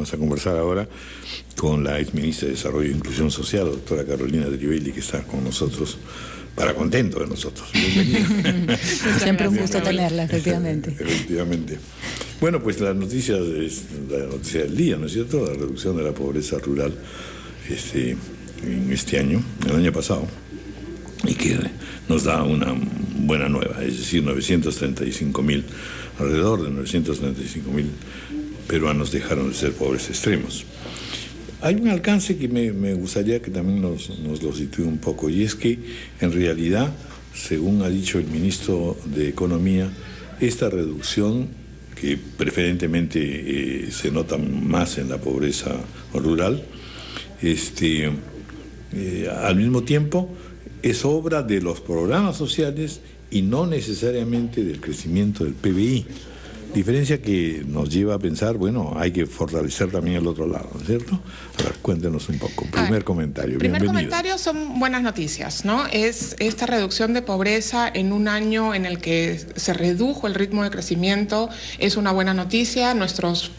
vamos a conversar ahora con la exministra de Desarrollo e Inclusión Social, doctora Carolina Drivelli, que está con nosotros, para contento de nosotros. Bienvenida. Siempre un gusto tenerla, efectivamente. Efectivamente. Bueno, pues la noticia del día, ¿no es cierto? La reducción de la pobreza rural en este año, el año pasado, y que nos da una buena nueva, es decir, 935.000, alrededor de 935.000 peruanos dejaron de ser pobres extremos. Hay un alcance que me gustaría que también nos lo sitúe un poco, y es que en realidad, según ha dicho el ministro de Economía, esta reducción, que preferentemente se nota más en la pobreza rural, al mismo tiempo es obra de los programas sociales y no necesariamente del crecimiento del PBI. Diferencia que nos lleva a pensar, bueno, hay que fortalecer también el otro lado, ¿no es cierto? A ver, cuéntenos un poco. Primer comentario, bienvenido. Primer comentario son buenas noticias, ¿no? Es esta reducción de pobreza en un año en el que se redujo el ritmo de crecimiento, es una buena noticia. Nuestros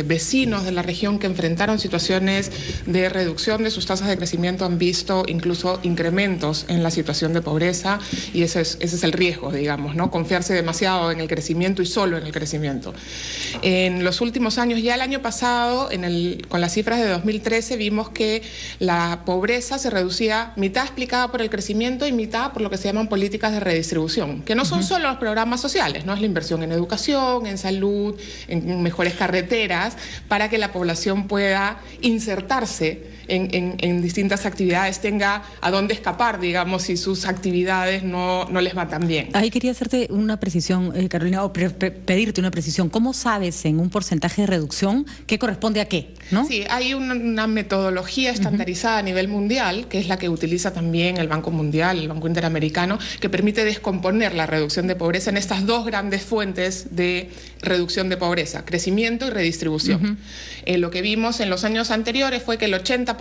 vecinos de la región que enfrentaron situaciones de reducción de sus tasas de crecimiento han visto incluso incrementos en la situación de pobreza, y ese es el riesgo, digamos, ¿no? Confiarse demasiado en el crecimiento y solo en el crecimiento. En los últimos años, ya el año pasado, con las cifras de 2013, vimos que la pobreza se reducía mitad explicada por el crecimiento y mitad por lo que se llaman políticas de redistribución, que no son solo los programas sociales, ¿no? Es la inversión en educación, en salud, en mejores carreteras, para que la población pueda insertarse en distintas actividades, tenga a dónde escapar, digamos, si sus actividades no les va tan bien. Ahí quería hacerte una precisión, Carolina, o pedirte una precisión. ¿Cómo sabes en un porcentaje de reducción qué corresponde a qué, ¿no? Sí, hay una metodología estandarizada a nivel mundial, que es la que utiliza también el Banco Mundial, el Banco Interamericano, que permite descomponer la reducción de pobreza en estas dos grandes fuentes de reducción de pobreza: crecimiento y redistribución. Lo que vimos en los años anteriores fue que el 80%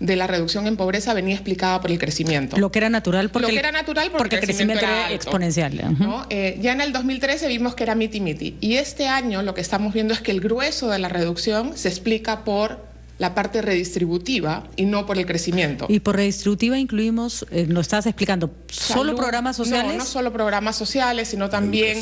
de la reducción en pobreza venía explicada por el crecimiento. Lo que era natural porque el crecimiento era exponencial. ¿No? Ya en el 2013 vimos que era miti-miti. Y este año lo que estamos viendo es que el grueso de la reducción se explica por la parte redistributiva y no por el crecimiento. Y por redistributiva incluimos, lo estabas explicando, ¿solo programas sociales? No solo programas sociales, sino también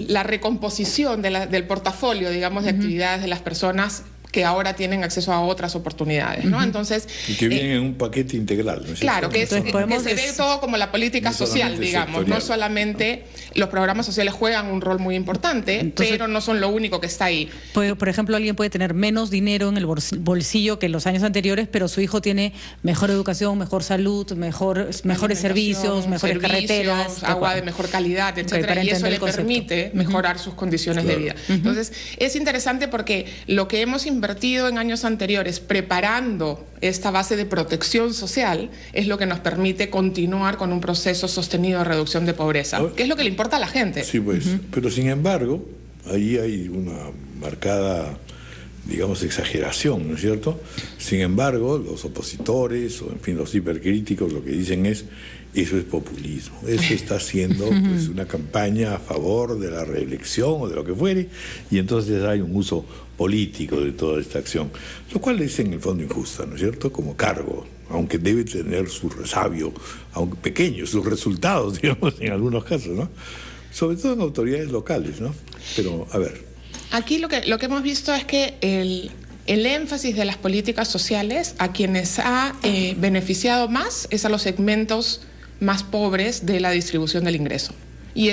la recomposición del portafolio, digamos, de actividades de las personas que ahora tienen acceso a otras oportunidades, ¿no? Entonces, y que vienen en un paquete integral, ¿no es claro, que se ve todo como la política social, digamos, sectorial. No solamente los programas sociales juegan un rol muy importante, entonces, pero no son lo único que está ahí. Por ejemplo, alguien puede tener menos dinero en el bolsillo que en los años anteriores, pero su hijo tiene mejor educación, mejor salud, mejores servicios, mejores carreteras, agua de mejor calidad, etcétera, y eso le permite mejorar sus condiciones de vida. Entonces, es interesante porque lo que hemos invertido en años anteriores preparando esta base de protección social es lo que nos permite continuar con un proceso sostenido de reducción de pobreza, que es lo que le importa a la gente. Sí, pues, pero sin embargo, ahí hay una marcada, digamos, exageración, ¿no es cierto? Sin embargo, los opositores, o en fin, los hipercríticos, lo que dicen es: eso es populismo, eso está haciendo pues una campaña a favor de la reelección o de lo que fuere, y entonces hay un uso político de toda esta acción, lo cual es en el fondo injusta, ¿no es cierto?, como cargo, aunque debe tener su resabio, aunque pequeño, sus resultados, digamos, en algunos casos, ¿no? Sobre todo en autoridades locales, ¿no? Pero, a ver. Aquí lo que hemos visto es que el énfasis de las políticas sociales a quienes ha beneficiado más es a los segmentos más pobres de la distribución del ingreso. Y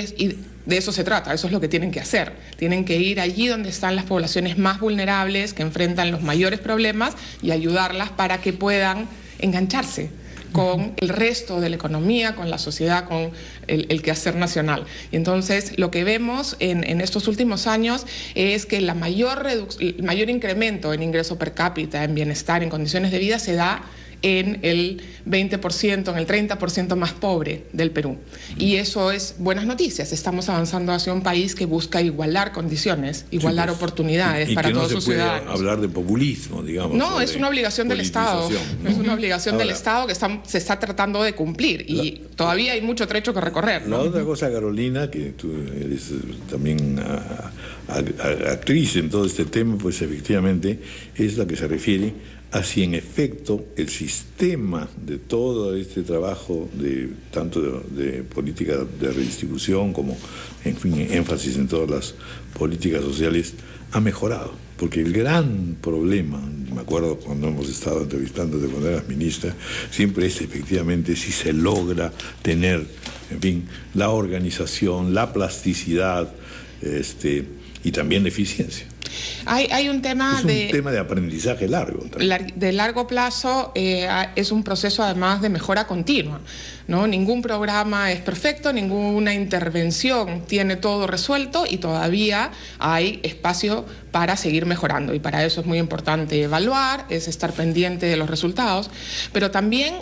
de eso se trata, eso es lo que tienen que hacer. Tienen que ir allí donde están las poblaciones más vulnerables, que enfrentan los mayores problemas, y ayudarlas para que puedan engancharse con el resto de la economía, con la sociedad, con el quehacer nacional. Y entonces lo que vemos en estos últimos años es que el mayor incremento en ingreso per cápita, en bienestar, en condiciones de vida, se da en el 20%, en el 30% más pobre del Perú. Y eso es buenas noticias. Estamos avanzando hacia un país que busca igualar condiciones, igualar oportunidades para todos sus ciudadanos. Y que no se puede hablar de populismo, digamos. No, es una obligación del Estado. ¿No? Es una obligación del Estado que se está tratando de cumplir y todavía hay mucho trecho que recorrer, ¿no? La otra cosa, Carolina, que tú eres también actriz en todo este tema, pues efectivamente es la que se refiere a si en efecto el sistema de todo este trabajo, tanto de política de redistribución como, en fin, énfasis en todas las políticas sociales, ha mejorado. Porque el gran problema, me acuerdo cuando hemos estado entrevistándote cuando eras ministra, siempre es efectivamente si se logra tener, en fin, la organización, la plasticidad, y también la eficiencia. Hay un tema un tema de aprendizaje largo. De largo plazo, es un proceso además de mejora continua, ¿no? Ningún programa es perfecto, ninguna intervención tiene todo resuelto y todavía hay espacio para seguir mejorando. Y para eso es muy importante evaluar, es estar pendiente de los resultados. Pero también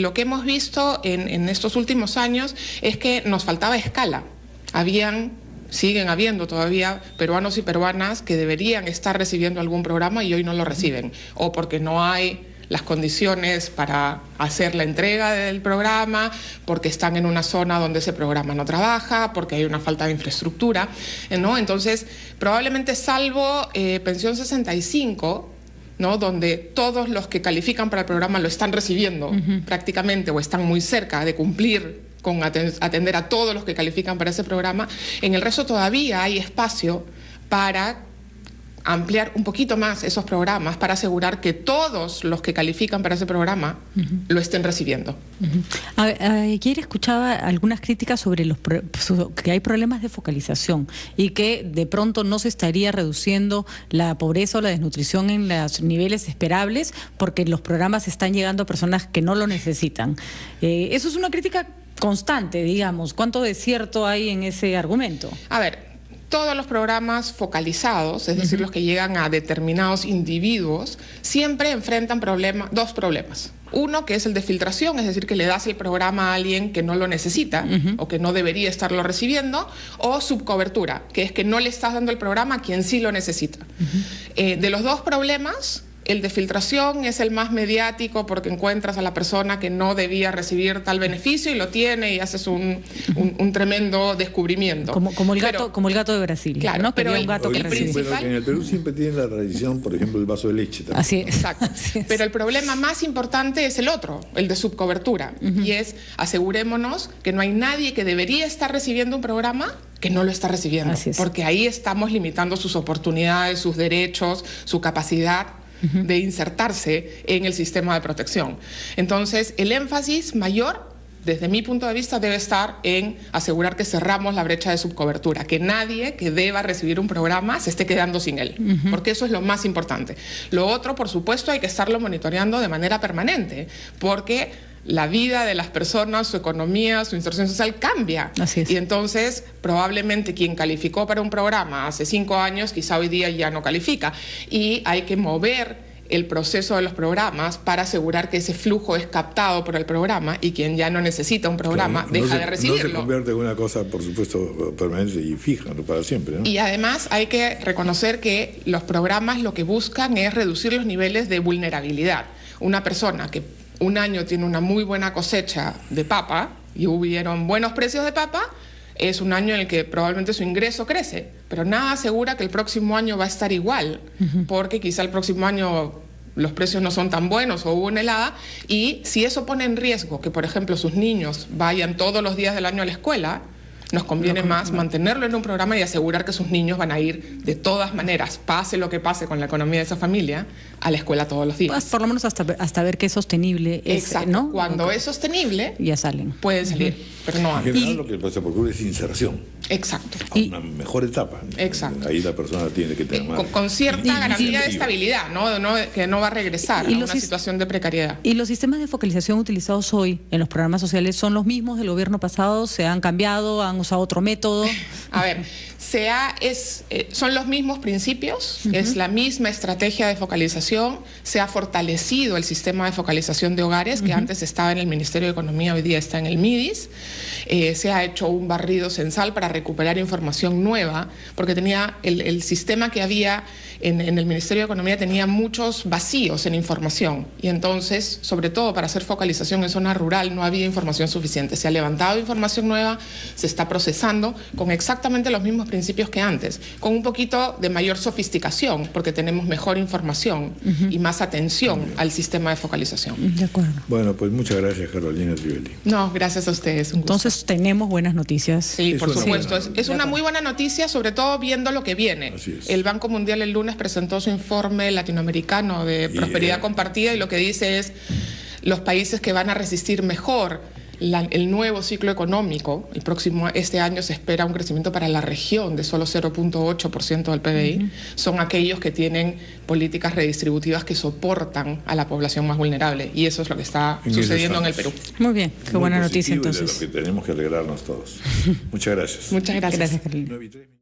lo que hemos visto en estos últimos años es que nos faltaba escala. Siguen habiendo todavía peruanos y peruanas que deberían estar recibiendo algún programa y hoy no lo reciben, o porque no hay las condiciones para hacer la entrega del programa, porque están en una zona donde ese programa no trabaja, porque hay una falta de infraestructura, ¿no? Entonces, probablemente salvo Pensión 65, ¿no? Donde todos los que califican para el programa lo están recibiendo prácticamente o están muy cerca de cumplir con atender a todos los que califican para ese programa, en el resto todavía hay espacio para ampliar un poquito más esos programas para asegurar que todos los que califican para ese programa lo estén recibiendo. Ayer escuchaba algunas críticas sobre que hay problemas de focalización y que de pronto no se estaría reduciendo la pobreza o la desnutrición en los niveles esperables porque los programas están llegando a personas que no lo necesitan. Eso es una crítica constante, digamos. ¿Cuánto de cierto hay en ese argumento? A ver, todos los programas focalizados, es decir, los que llegan a determinados individuos, siempre enfrentan dos problemas. Uno, que es el de filtración, es decir, que le das el programa a alguien que no lo necesita o que no debería estarlo recibiendo, o subcobertura, que es que no le estás dando el programa a quien sí lo necesita. De los dos problemas, el de filtración es el más mediático porque encuentras a la persona que no debía recibir tal beneficio y lo tiene y haces un tremendo descubrimiento. Como el gato de Brasil, claro, ¿no? Pero un gato que principal... en el Perú siempre tiene la tradición, por ejemplo, el vaso de leche también. Así es. Exacto. Así es. Pero el problema más importante es el otro, el de subcobertura. Y es, asegurémonos que no hay nadie que debería estar recibiendo un programa que no lo está recibiendo. Porque ahí estamos limitando sus oportunidades, sus derechos, su capacidad de insertarse en el sistema de protección. Entonces, el énfasis mayor, desde mi punto de vista, debe estar en asegurar que cerramos la brecha de subcobertura, que nadie que deba recibir un programa se esté quedando sin él, porque eso es lo más importante. Lo otro, por supuesto, hay que estarlo monitoreando de manera permanente, porque la vida de las personas, su economía, su inserción social cambia. Así es. Y entonces, probablemente quien calificó para un programa hace 5 años, quizá hoy día ya no califica. Y hay que mover el proceso de los programas para asegurar que ese flujo es captado por el programa y quien ya no necesita un programa deja de recibirlo. No se convierte en una cosa, por supuesto, permanente y fija, ¿no? Para siempre, ¿no? Y además hay que reconocer que los programas lo que buscan es reducir los niveles de vulnerabilidad. Una persona que un año tiene una muy buena cosecha de papa y hubieron buenos precios de papa, es un año en el que probablemente su ingreso crece, pero nada asegura que el próximo año va a estar igual, porque quizá el próximo año los precios no son tan buenos o hubo una helada, y si eso pone en riesgo que, por ejemplo, sus niños vayan todos los días del año a la escuela, nos conviene más mantenerlo en un programa y asegurar que sus niños van a ir de todas maneras, pase lo que pase con la economía de esa familia, a la escuela todos los días. Pues por lo menos hasta ver que es sostenible. Exacto. ¿No? Cuando es sostenible, ya salen. Pueden salir, pero no antes. En general lo que se procura es inserción. Exacto. A una mejor etapa. Exacto. Ahí la persona tiene que tener más. Con cierta garantía de estabilidad, ¿no? Que no va a regresar a una situación de precariedad. ¿Y los sistemas de focalización utilizados hoy en los programas sociales son los mismos del gobierno pasado? ¿Se han cambiado? ¿Han usado otro método? A ver, son los mismos principios, es la misma estrategia de focalización, se ha fortalecido el sistema de focalización de hogares, que antes estaba en el Ministerio de Economía, hoy día está en el MIDIS, se ha hecho un barrido censal para recuperar información nueva, porque tenía el sistema que había en el Ministerio de Economía tenía muchos vacíos en información, y entonces, sobre todo para hacer focalización en zona rural, no había información suficiente. Se ha levantado información nueva, se está procesando con exactamente los mismos principios que antes, con un poquito de mayor sofisticación, porque tenemos mejor información y más atención al sistema de focalización. De acuerdo. Bueno, pues muchas gracias, Carolina Rivelli. No, gracias a ustedes. Un gusto. Entonces tenemos buenas noticias. Sí, por supuesto. Es una muy buena noticia, sobre todo viendo lo que viene. Así es. El Banco Mundial el lunes presentó su informe latinoamericano de prosperidad compartida, y lo que dice es los países que van a resistir mejor el nuevo ciclo económico. Este año se espera un crecimiento para la región de solo 0.8% del PBI. Son aquellos que tienen políticas redistributivas que soportan a la población más vulnerable, y eso es lo que está sucediendo en el Perú. Muy bien, qué buena noticia entonces. De lo que tenemos que alegrarnos todos. Muchas gracias. Muchas gracias. Gracias, Carolina. 9:03.